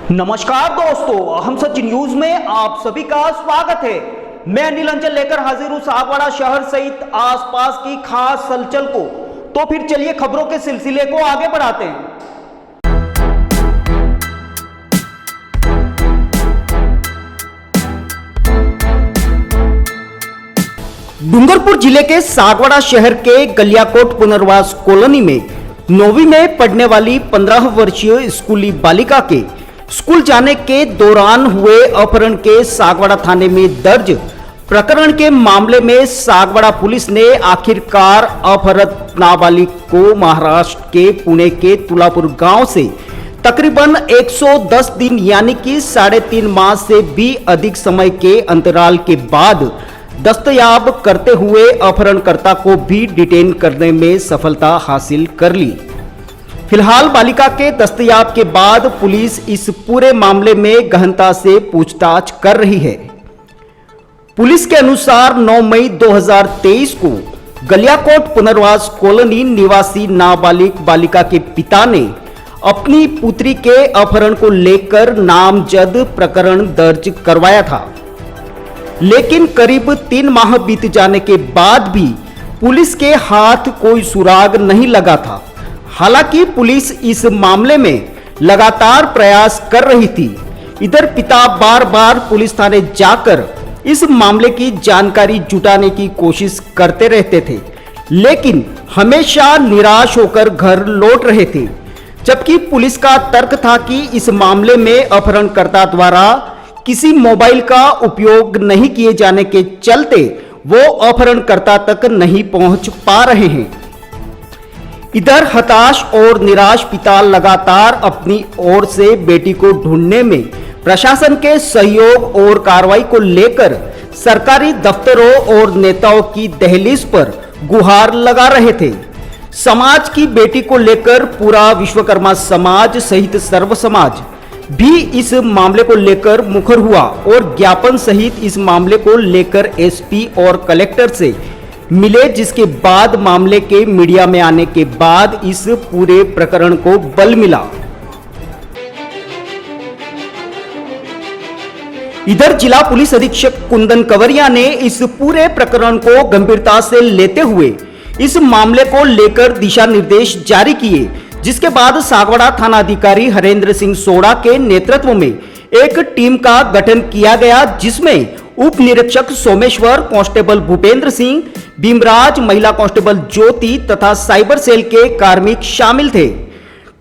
नमस्कार दोस्तों, हम सच न्यूज में आप सभी का स्वागत है। मैं अनिल अंचल लेकर हाजिर हूं सागवाड़ा शहर सहित आसपास की खास हलचल को। तो फिर चलिए खबरों के सिलसिले को आगे बढ़ाते हैं। डूंगरपुर जिले के सागवाड़ा शहर के गलियाकोट पुनर्वास कॉलोनी में 9वीं में पढ़ने वाली 15 वर्षीय स्कूली बालिका के स्कूल जाने के दौरान हुए अपहरण के सागवाड़ा थाने में दर्ज प्रकरण के मामले में सागवाड़ा पुलिस ने आखिरकार अपहृत नाबालिग को महाराष्ट्र के पुणे के तुलापुर गांव से तकरीबन 110 दिन यानी कि 3.5 माह से भी अधिक समय के अंतराल के बाद दस्तयाब करते हुए अपहरणकर्ता को भी डिटेन करने में सफलता हासिल कर ली। फिलहाल बालिका के दस्तयाब के बाद पुलिस इस पूरे मामले में गहनता से पूछताछ कर रही है। पुलिस के अनुसार 9 मई 2023 को गलियाकोट पुनर्वास कॉलोनी निवासी नाबालिग बालिका के पिता ने अपनी पुत्री के अपहरण को लेकर नामजद प्रकरण दर्ज करवाया था, लेकिन करीब 3 माह बीत जाने के बाद भी पुलिस के हाथ कोई सुराग नहीं लगा था। हालांकि पुलिस इस मामले में लगातार प्रयास कर रही थी। इधर पिता बार बार पुलिस थाने जाकर इस मामले की जानकारी जुटाने की कोशिश करते रहते थे, लेकिन हमेशा निराश होकर घर लौट रहे थे। जबकि पुलिस का तर्क था कि इस मामले में अपहरणकर्ता द्वारा किसी मोबाइल का उपयोग नहीं किए जाने के चलते वो अपहरणकर्ता तक नहीं पहुंच पा रहे हैं। इधर हताश और निराश पिता लगातार अपनी ओर से बेटी को ढूंढने में प्रशासन के सहयोग और कार्रवाई को लेकर सरकारी दफ्तरों और नेताओं की दहलीज पर गुहार लगा रहे थे। समाज की बेटी को लेकर पूरा विश्वकर्मा समाज सहित सर्व समाज भी इस मामले को लेकर मुखर हुआ और ज्ञापन सहित इस मामले को लेकर एसपी और कलेक्टर से मिले, जिसके बाद मामले के मीडिया में आने के बाद इस पूरे प्रकरण को बल मिला। इधर जिला पुलिस अधीक्षक कुंदन कंवरिया ने इस पूरे प्रकरण को गंभीरता से लेते हुए इस मामले को लेकर दिशा निर्देश जारी किए, जिसके बाद सागवाड़ा थाना अधिकारी हरेंद्र सिंह सोड़ा के नेतृत्व में एक टीम का गठन किया गया, जिसमें उप निरीक्षक सोमेश्वर, कांस्टेबल भूपेंद्र सिंह, भीमराज, महिला कांस्टेबल ज्योति तथा साइबर सेल के कार्मिक शामिल थे।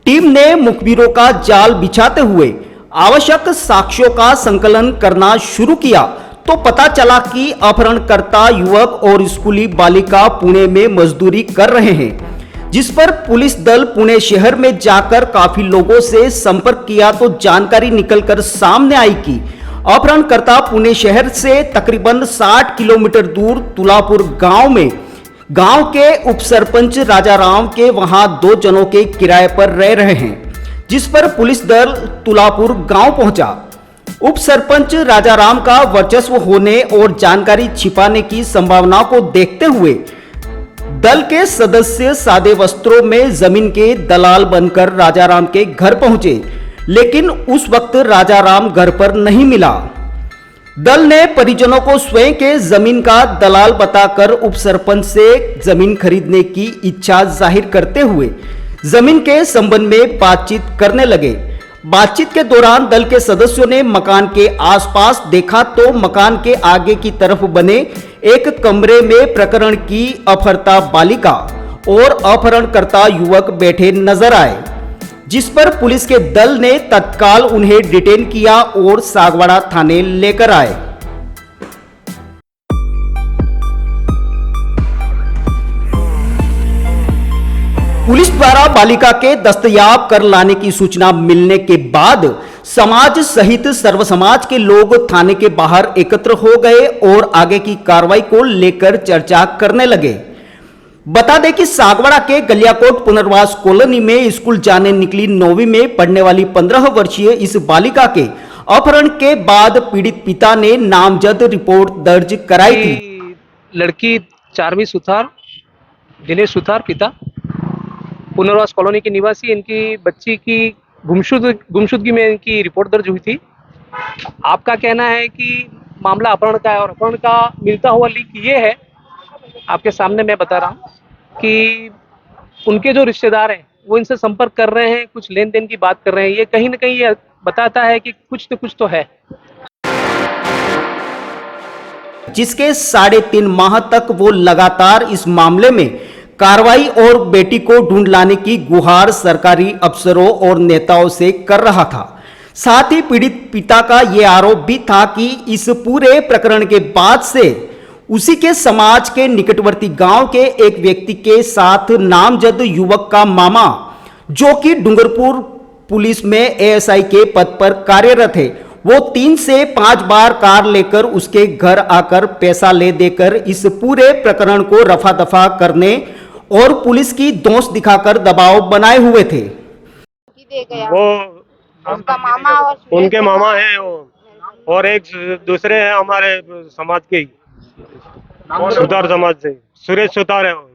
टीम ने मुखबिरों का जाल बिछाते हुए आवश्यक साक्ष्यों का संकलन करना शुरू किया तो पता चला कि अपहरणकर्ता युवक और स्कूली बालिका पुणे में मजदूरी कर रहे हैं, जिस पर पुलिस दल पुणे शहर में जाकर काफी लोगों से संपर्क किया तो जानकारी निकलकर सामने आई कि अपहरणकर्ता पुणे शहर से तकरीबन 60 किलोमीटर दूर तुलापुर गांव में गांव के उप सरपंच राजाराम के वहां 2 जनों के किराए पर रह रहे हैं, जिस पर पुलिस दल तुलापुर गांव पहुंचा। उप सरपंच राजाराम का वर्चस्व होने और जानकारी छिपाने की संभावना को देखते हुए दल के सदस्य सादे वस्त्रों में जमीन के दलाल बनकर राजाराम के घर पहुंचे, लेकिन उस वक्त राजाराम घर पर नहीं मिला। दल ने परिजनों को स्वयं के जमीन का दलाल बताकर उप सरपंच से जमीन खरीदने की इच्छा जाहिर करते हुए जमीन के संबंध में बातचीत करने लगे। बातचीत के दौरान दल के सदस्यों ने मकान के आसपास देखा तो मकान के आगे की तरफ बने एक कमरे में प्रकरण की अपहृता बालिका और अपहरणकर्ता युवक बैठे नजर आए, जिस पर पुलिस के दल ने तत्काल उन्हें डिटेन किया और सागवाड़ा थाने लेकर आए। पुलिस द्वारा बालिका के दस्तयाब कर लाने की सूचना मिलने के बाद समाज सहित सर्व समाज के लोग थाने के बाहर एकत्र हो गए और आगे की कार्रवाई को लेकर चर्चा करने लगे। बता दें कि सागवाड़ा के गलियाकोट पुनर्वास कॉलोनी में स्कूल जाने निकली 9वीं में पढ़ने वाली 15 वर्षीय इस बालिका के अपहरण के बाद पीड़ित पिता ने नामजद रिपोर्ट दर्ज कराई थी। लड़की चारवी सुथार, दिनेश सुथार पिता, पुनर्वास कॉलोनी के निवासी, इनकी बच्ची की गुमशुदगी में इनकी रिपोर्ट दर्ज हुई थी। आपका कहना है कि मामला अपहरण का है और अपहरण का मिलता हुआ लीक ये है, आपके सामने मैं बता रहा हूँ कि उनके जो रिश्तेदार हैं वो इनसे संपर्क कर रहे हैं, कुछ लेन देन की बात कर रहे हैं। ये कहीं ना कहीं ये बताता है कि कुछ न कुछ तो है। जिसके 3.5 माह तक वो लगातार इस मामले में कार्रवाई और बेटी को ढूंढ लाने की गुहार सरकारी अफसरों और नेताओं से कर रहा था। साथ ही पीड़ित पिता का यह आरोप भी था कि इस पूरे प्रकरण के बाद से उसी के समाज के निकटवर्ती गांव के एक व्यक्ति के साथ नामजद युवक का मामा, जो कि डूंगरपुर पुलिस में एएसआई के पद पर कार्यरत है, वो 3 से 5 बार कार लेकर उसके घर आकर पैसा ले देकर इस पूरे प्रकरण को रफा दफा करने और पुलिस की दोष दिखाकर दबाव बनाए हुए थे। वो उसका मामा और उनके मामा है वो, और एक दूसरे है हमारे समाज के ही, सुतार समाज से, सुरेश सुतार है वो।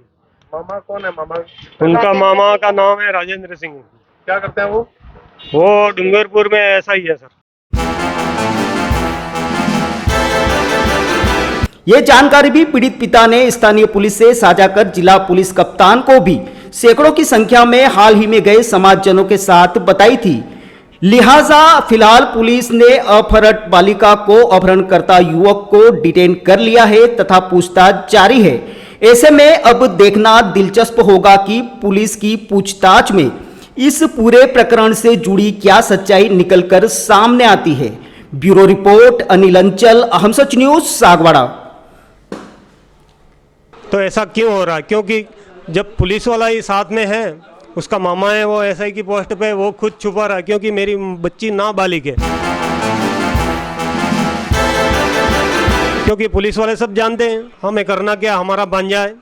मामा कौन है? मामा उनका मामा का नाम है राजेंद्र सिंह। क्या करते हैं वो? वो डूंगरपुर में ऐसा ही है सर। यह जानकारी भी पीड़ित पिता ने स्थानीय पुलिस से साझा कर जिला पुलिस कप्तान को भी सैकड़ों की संख्या में हाल ही में गए समाजजनों के साथ बताई थी। लिहाजा फिलहाल पुलिस ने अपहरण बालिका को अपहरणकर्ता युवक को डिटेन कर लिया है तथा पूछताछ जारी है। ऐसे में अब देखना दिलचस्प होगा कि पुलिस की पूछताछ में इस पूरे प्रकरण से जुड़ी क्या सच्चाई निकलकर सामने आती है। ब्यूरो रिपोर्ट अनिल अंचल, अहम सच न्यूज, सागवाड़ा। तो ऐसा क्यों हो रहा है? क्योंकि जब पुलिस वाला ही साथ में है, उसका मामा है वो एसआई की पोस्ट पे, वो खुद छुपा रहा है क्योंकि मेरी बच्ची नाबालिग है। क्योंकि पुलिस वाले सब जानते हैं हमें करना क्या, हमारा भांजा है,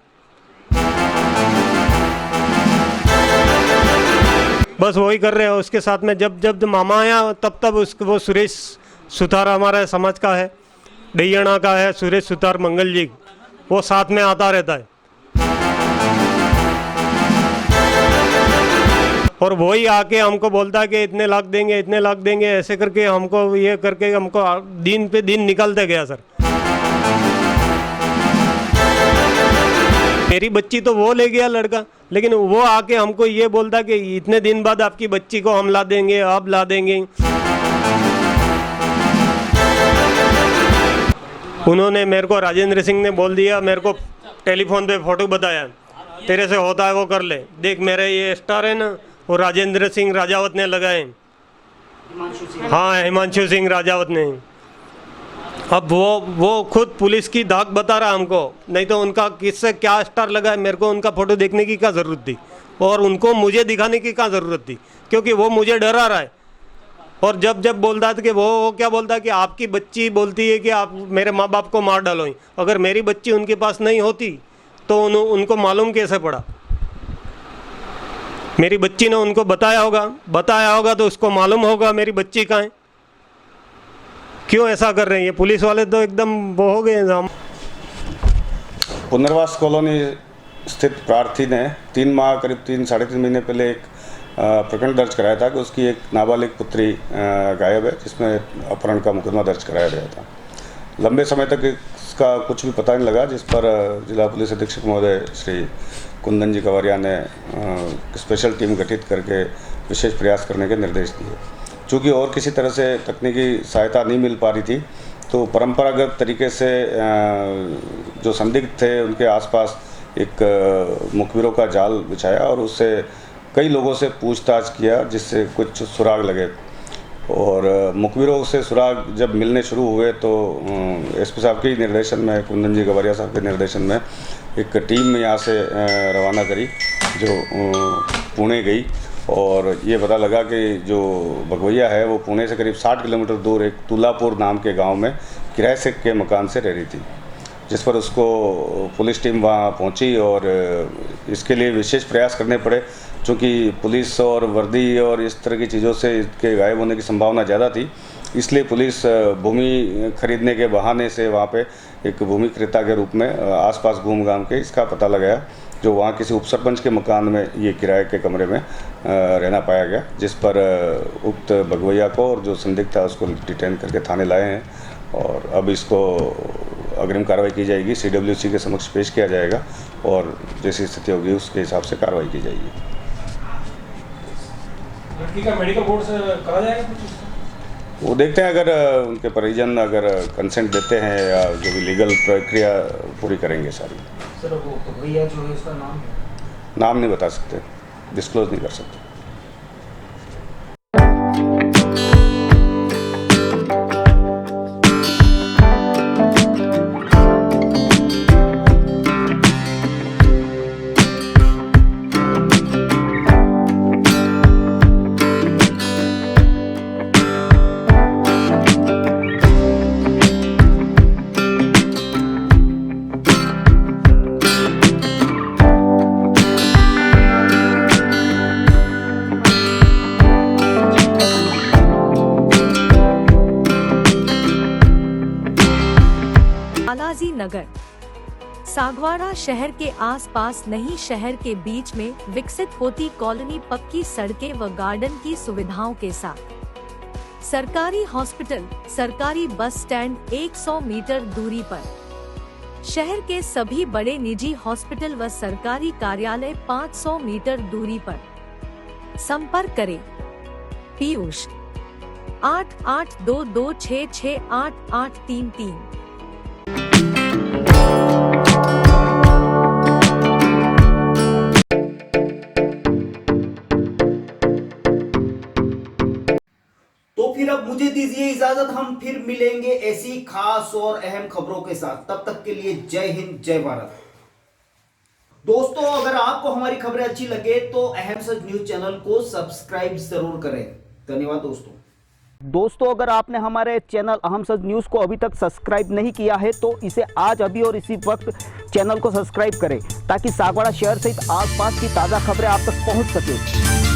बस वही कर रहे हैं। उसके साथ में जब मामा आया तब उसको, वो सुरेश सुतार हमारा समाज का है, डैयाना का है, सुरेश सुतार मंगल जी, वो साथ में आता रहता है। और वही आके हमको बोलता है कि इतने लाख देंगे, इतने लाख देंगे, ऐसे करके हमको ये करके हमको दिन पे दिन निकलते गया सर। मेरी बच्ची तो वो ले गया लड़का, लेकिन वो आके हमको ये बोलता कि इतने दिन बाद आपकी बच्ची को हम ला देंगे, आप ला देंगे। उन्होंने मेरे को, राजेंद्र सिंह ने बोल दिया, मेरे को टेलीफोन पे फोटो बताया, तेरे से होता है वो कर ले, देख मेरे ये स्टार है ना, वो राजेंद्र सिंह राजावत ने लगाए। हाँ, हिमांशु सिंह राजावत ने। अब वो खुद पुलिस की धाक बता रहा हमको, नहीं तो उनका किससे क्या स्टार लगा है, मेरे को उनका फोटो देखने की क्या ज़रूरत थी, और उनको मुझे दिखाने की क्या ज़रूरत थी, क्योंकि वो मुझे डरा रहा है। और जब बोलता था कि वो क्या बोलता है कि आपकी बच्ची बोलती है कि आप मेरे माँ बाप को मार डालो। अगर मेरी बच्ची उनके पास नहीं होती तो उनको मालूम कैसे पड़ा? मेरी बच्ची ने उनको बताया होगा तो उसको मालूम होगा मेरी बच्ची कहाँ है। क्यों ऐसा कर रहे हैं ये पुलिस वाले? तो एकदम वो हो गए। हम पुनर्वास कॉलोनी स्थित प्रार्थी ने 3 माह, करीब 3 साढ़े 3 महीने पहले एक प्रकरण दर्ज कराया था कि उसकी एक नाबालिग पुत्री गायब है, जिसमें अपहरण का मुकदमा दर्ज कराया गया था। लंबे समय तक इसका कुछ भी पता नहीं लगा, जिस पर जिला पुलिस अधीक्षक महोदय श्री कुंदन जी कवरिया ने स्पेशल टीम गठित करके विशेष प्रयास करने के निर्देश दिए। चूँकि और किसी तरह से तकनीकी सहायता नहीं मिल पा रही थी, तो परंपरागत तरीके से जो संदिग्ध थे उनके आसपास एक मुखबिरों का जाल बिछाया और उससे कई लोगों से पूछताछ किया, जिससे कुछ सुराग लगे। और मुखबिरों से सुराग जब मिलने शुरू हुए तो एसपी साहब के निर्देशन में, कुंदन जी गवरिया साहब के निर्देशन में एक टीम यहाँ से रवाना करी जो पुणे गई और ये पता लगा कि जो भगवैया है वो पुणे से करीब 60 किलोमीटर दूर एक तुलापुर नाम के गांव में किराए से के मकान से रह रही थी, जिस पर उसको पुलिस टीम वहाँ पहुँची और इसके लिए विशेष प्रयास करने पड़े, क्योंकि पुलिस और वर्दी और इस तरह की चीज़ों से इसके गायब होने की संभावना ज़्यादा थी। इसलिए पुलिस भूमि खरीदने के बहाने से वहाँ पे एक भूमि क्रेता के रूप में आसपास घूम घाम के इसका पता लगाया, जो वहाँ किसी उपसरपंच के मकान में ये किराए के कमरे में रहना पाया गया, जिस पर उक्त भगवैया को और जो संदिग्ध था उसको डिटेन करके थाने लाए हैं और अब इसको अग्रिम कार्रवाई की जाएगी, CWC के समक्ष पेश किया जाएगा और जैसी स्थिति होगी उसके हिसाब से कार्रवाई की जाएगी। लड़की का मेडिकल बोर्ड से करा जाएगा कुछ? वो देखते हैं, अगर उनके परिजन अगर कंसेंट देते हैं या जो भी लीगल प्रक्रिया पूरी करेंगे सारी। सर वो भैया जो है उसका नाम नहीं बता सकते, डिस्क्लोज नहीं कर सकते। बालाजी नगर सागवाड़ा शहर के आसपास नहीं शहर के बीच में विकसित होती कॉलोनी पक्की सड़कें व गार्डन की सुविधाओं के साथ सरकारी हॉस्पिटल, सरकारी बस स्टैंड 100 मीटर दूरी पर, शहर के सभी बड़े निजी हॉस्पिटल व सरकारी कार्यालय 500 मीटर दूरी पर। संपर्क करें पीयूष 8822668833। तो फिर अब मुझे दीजिए इजाजत, हम फिर मिलेंगे ऐसी खास और अहम खबरों के साथ। तब तक के लिए जय हिंद, जय भारत। दोस्तों अगर आपको हमारी खबरें अच्छी लगे तो अहम सच न्यूज चैनल को सब्सक्राइब जरूर करें। धन्यवाद दोस्तों अगर आपने हमारे चैनल अहम सच न्यूज को अभी तक सब्सक्राइब नहीं किया है तो इसे आज अभी और इसी वक्त चैनल को सब्सक्राइब करें, ताकि सागवाड़ा शहर सहित आसपास की ताजा खबरें आप तक पहुंच सके।